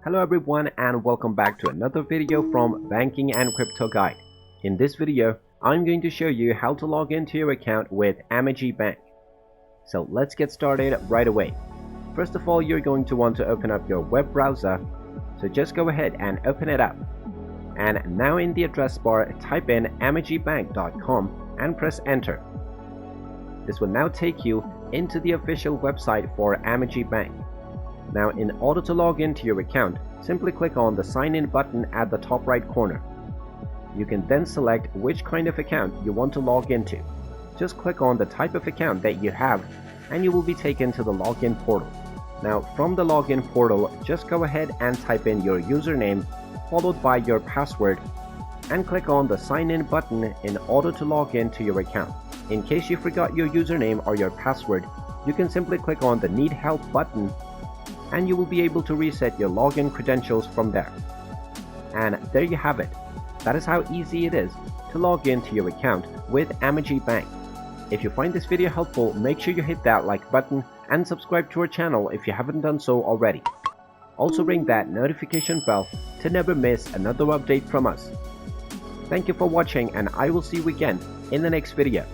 Hello everyone and welcome back to another video from Banking and Crypto Guide. In this video, I'm going to show you how to log into your account with Amegy Bank. So let's get started right away. First of all, you're going to want to open up your web browser. So just go ahead and open it up. And now in the address bar, type in amegybank.com and press enter. This will now take you into the official website for Amegy Bank. Now, in order to log into your account, simply click on the sign in button at the top right corner. You can then select which kind of account you want to log into. Just click on the type of account that you have and you will be taken to the login portal. Now, from the login portal, just go ahead and type in your username followed by your password and click on the sign in button in order to log into your account. In case you forgot your username or your password, you can simply click on the need help button and you will be able to reset your login credentials from there. And there you have it. That is how easy it is to log into your account with Amegy Bank. If you find this video helpful, make sure you hit that like button and subscribe to our channel if you haven't done so already. Also ring that notification bell to never miss another update from us. Thank you for watching and I will see you again in the next video.